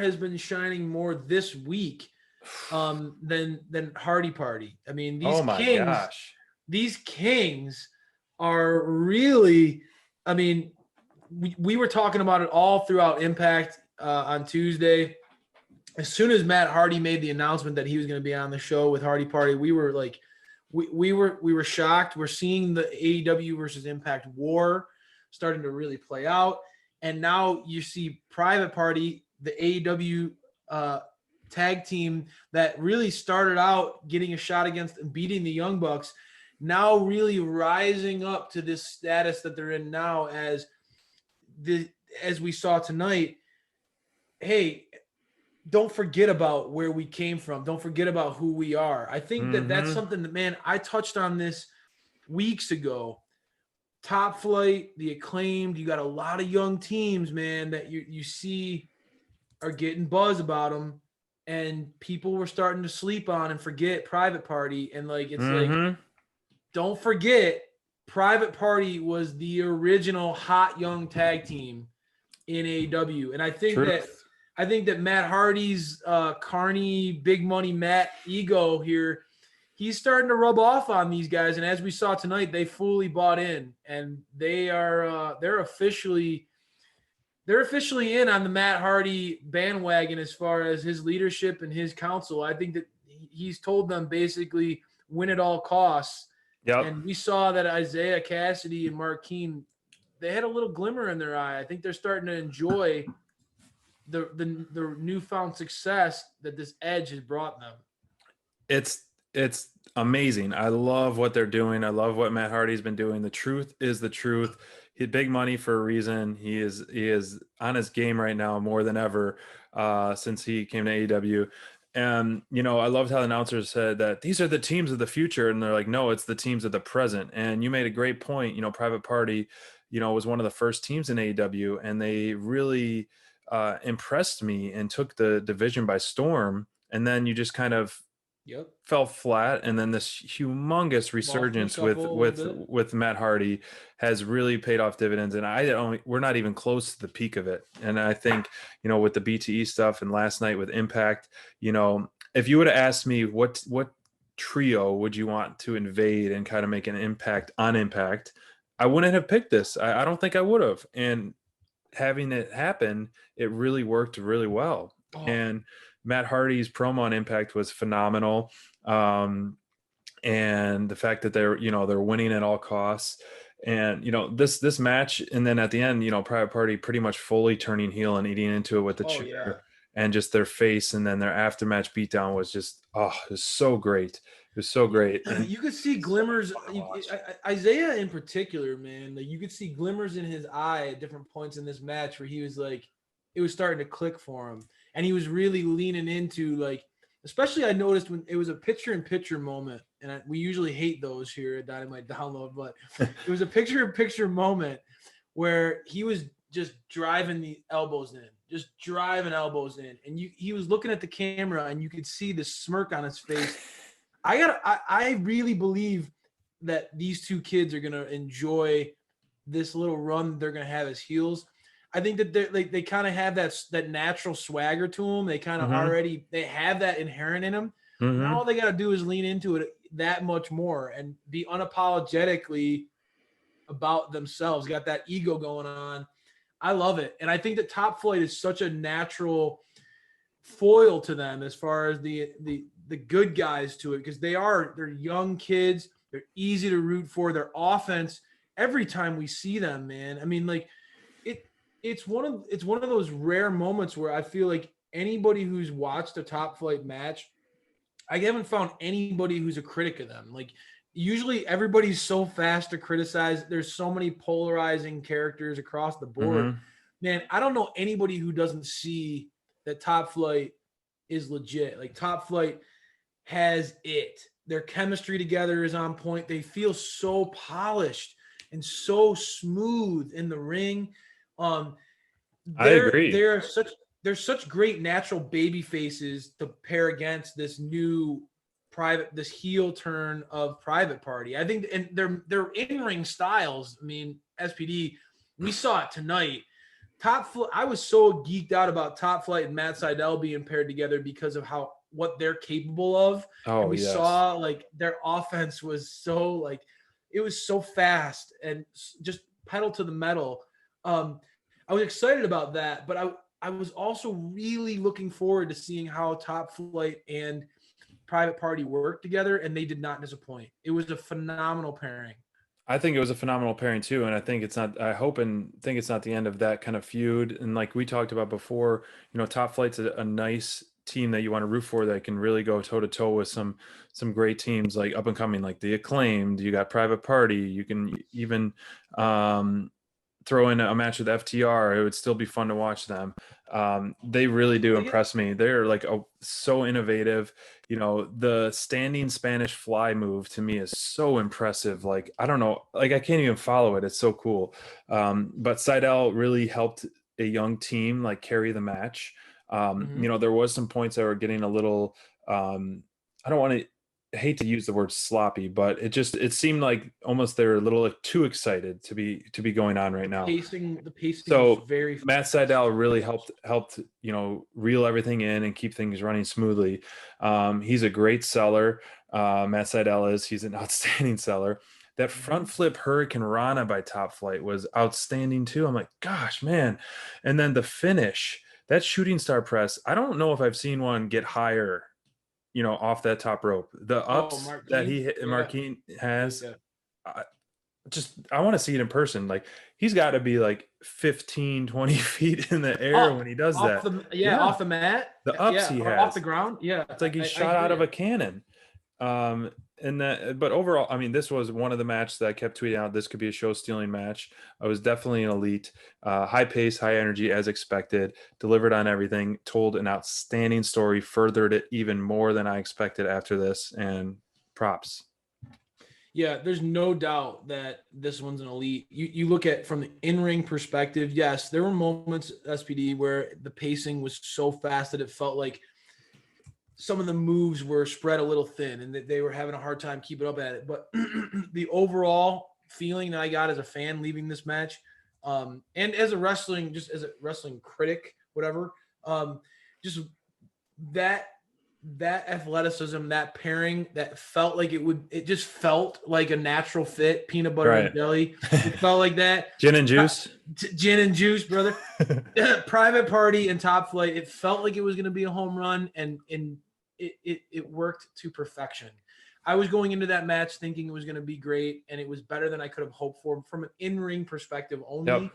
has been shining more this week than Hardy Party. I mean, these Kings are really, I mean, we were talking about it all throughout Impact on Tuesday. As soon as Matt Hardy made the announcement that he was going to be on the show with Hardy Party, we were like, we were shocked. We're seeing the AEW versus Impact war starting to really play out. And now you see Private Party, the AEW tag team that really started out getting a shot against and beating the Young Bucks, now really rising up to this status that they're in now as we saw tonight. Hey, don't forget about where we came from. Don't forget about who we are. I think that that's something that, man, I touched on this weeks ago. Top Flight, the Acclaimed, you got a lot of young teams, man, that you see are getting buzz about them, and people were starting to sleep on and forget Private Party. And like, it's like, don't forget, Private Party was the original hot young tag team in AEW. And I think that Matt Hardy's Carney, big money Matt ego here, he's starting to rub off on these guys. And as we saw tonight, they fully bought in, and they're officially in on the Matt Hardy bandwagon as far as his leadership and his counsel. I think that he's told them basically win at all costs. Yep. And we saw that Isaiah Cassidy and Mark Keane, they had a little glimmer in their eye. I think they're starting to enjoy the newfound success that this Edge has brought them. It's amazing. I love what they're doing. I love what Matt Hardy's been doing. The truth is the truth. He's big money for a reason. He is on his game right now more than ever since he came to AEW. And, you know, I loved how the announcers said that these are the teams of the future. And they're like, no, it's the teams of the present. And you made a great point. You know, Private Party, you know, was one of the first teams in AEW, and they really impressed me and took the division by storm. And then you just kind of fell flat, and then this humongous resurgence with Matt Hardy has really paid off dividends. And we're not even close to the peak of it. And I think, you know, with the BTE stuff and last night with Impact, you know, if you would have asked me what trio would you want to invade and kind of make an impact on Impact, I wouldn't have picked this. I don't think I would have. And having it happen, it really worked really well. And Matt Hardy's promo on Impact was phenomenal. And the fact that they're winning at all costs, and, you know, this match, and then at the end, you know, Private Party pretty much fully turning heel and eating into it with the chair and just their face. And then their aftermatch beatdown was just, it was so great. It was so great. And you could see glimmers. Isaiah in particular, man, like you could see glimmers in his eye at different points in this match where he was like, it was starting to click for him. And he was really leaning into, like, especially I noticed when it was a picture-in-picture moment, and we usually hate those here at Dynamite Download, but it was a picture-in-picture moment where he was just driving the elbows in, and he was looking at the camera, and you could see the smirk on his face. I really believe that these two kids are gonna enjoy this little run they're gonna have as heels. I think that they kind of have that natural swagger to them. They kind of they have that inherent in them. Now all they got to do is lean into it that much more and be unapologetically about themselves. Got that ego going on. I love it. And I think that Top Flight is such a natural foil to them as far as the good guys to it, because they're young kids. They're easy to root for. Their offense, every time we see them, man. I mean, like, it's one of those rare moments where I feel like anybody who's watched a Top Flight match, I haven't found anybody who's a critic of them. Like, usually everybody's so fast to criticize. There's so many polarizing characters across the board. Man, I don't know anybody who doesn't see that Top Flight is legit. Like, Top Flight has it. Their chemistry together is on point. They feel so polished and so smooth in the ring. I agree. They're such great natural baby faces to pair against this heel turn of Private Party. I think, and their in-ring styles. I mean, SPD, we saw it tonight. I was so geeked out about Top Flight and Matt Sydal being paired together because of what they're capable of. And we saw like their offense was so like, it was so fast and just pedal to the metal. I was excited about that, but I was also really looking forward to seeing how Top Flight and Private Party work together, and they did not disappoint. It was a phenomenal pairing. I think it was a phenomenal pairing too, and I hope and think it's not the end of that kind of feud. And like we talked about before, Top Flight's a nice team that you want to root for that can really go toe to toe with some great teams like up and coming, like the Acclaimed. You got Private Party. You can even throw in a match with FTR. It would still be fun to watch them. They really do impress me. They're like so innovative. The standing Spanish fly move to me is so impressive. Like, I don't know, like I can't even follow it. It's so cool. But Sydal really helped a young team like carry the match. There was some points that were getting a little, I hate to use the word sloppy, but it seemed like almost they were a little like, too excited to be going on right now. The pacing so was very Matt Sydal really helped reel everything in and keep things running smoothly. He's a great seller. Matt Sydal he's an outstanding seller. That front flip Hurricane Rana by Top Flight was outstanding too. I'm like, gosh, man. And then the finish, that shooting star press, I don't know if I've seen one get higher off that top rope. The ups that Marquine has, I want to see it in person. Like, he's got to be like 15, 20 feet in the air when he does that. Off the mat. The ups he has. Off the ground. Yeah. It's like he's shot out of a cannon. But overall, I mean, this was one of the matches that I kept tweeting out. This could be a show-stealing match. I was definitely an elite, high pace, high energy as expected, delivered on everything, told an outstanding story, furthered it even more than I expected after this, and props. Yeah, there's no doubt that this one's an elite. You look at from the in-ring perspective, yes, there were moments, SPD, where the pacing was so fast that it felt like some of the moves were spread a little thin and that they were having a hard time keeping up at it. But the overall feeling that I got as a fan leaving this match, and as a wrestling critic, whatever, just that athleticism, that pairing, that felt like it just felt like a natural fit. Peanut butter and jelly. It felt like that. Gin and juice. Gin and juice, brother. Private Party and Top Flight. It felt like it was going to be a home run, and it worked to perfection. I was going into that match thinking it was going to be great, and it was better than I could have hoped for from an in-ring perspective only. Yep.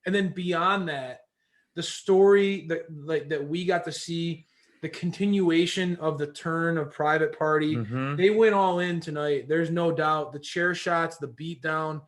And then beyond that, the story that we got to see, the continuation of the turn of Private Party, they went all in tonight. There's no doubt. The chair shots, the beatdown,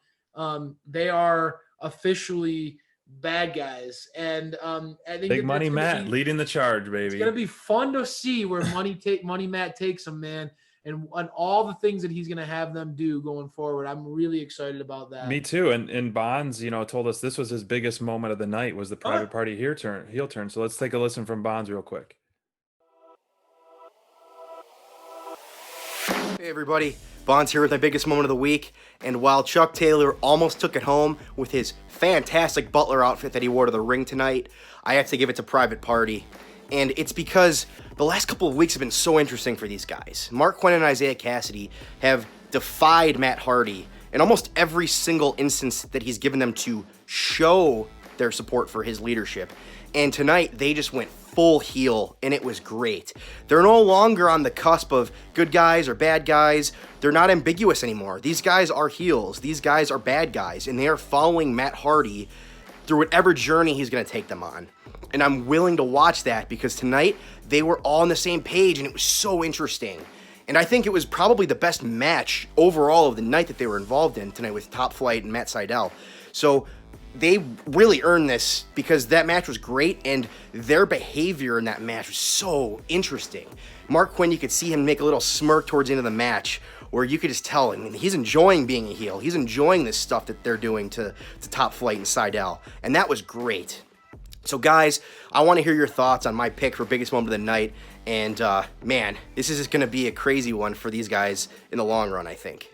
they are officially bad guys. And I think Big Money Matt leading the charge, baby. It's gonna be fun to see where Money Matt takes him, man, and all the things that he's gonna have them do going forward. I'm really excited about that. Me too. And Bonds, told us this was his biggest moment of the night was the Private Party heel turn. So let's take a listen from Bonds real quick. Hey everybody, Bonds here with my biggest moment of the week, and while Chuck Taylor almost took it home with his fantastic butler outfit that he wore to the ring tonight, I have to give it to Private Party. And it's because the last couple of weeks have been so interesting for these guys. Mark Quinn and Isaiah Cassidy have defied Matt Hardy in almost every single instance that he's given them to show their support for his leadership. And tonight, they just went full heel, and it was great. They're no longer on the cusp of good guys or bad guys. They're not ambiguous anymore. These guys are heels. These guys are bad guys, and they are following Matt Hardy through whatever journey he's going to take them on. And I'm willing to watch that because tonight, they were all on the same page, and it was so interesting. And I think it was probably the best match overall of the night that they were involved in tonight with Top Flight and Matt Sydal. So they really earned this because that match was great, and their behavior in that match was so interesting. Mark Quinn, you could see him make a little smirk towards the end of the match where you could just tell, I mean, he's enjoying being a heel. He's enjoying this stuff that they're doing to Top Flight and Sydal, and that was great. So guys, I want to hear your thoughts on my pick for biggest moment of the night, and man, this is just going to be a crazy one for these guys in the long run, I think.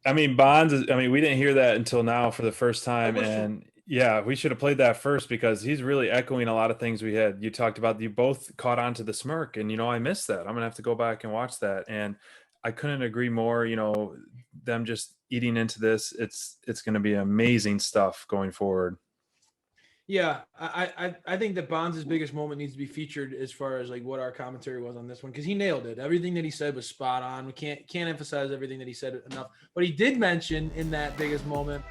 I mean, Bonds, we didn't hear that until now for the first time, and Yeah, we should have played that first because he's really echoing a lot of things we had. You talked about, you both caught on to the smirk, and I missed that. I'm gonna have to go back and watch that, and I couldn't agree more. Them just eating into this, it's gonna be amazing stuff going forward. Yeah, I think that Bonds' biggest moment needs to be featured as far as like what our commentary was on this one, because he nailed it. Everything that he said was spot on. We can't emphasize everything that he said enough. But he did mention in that biggest moment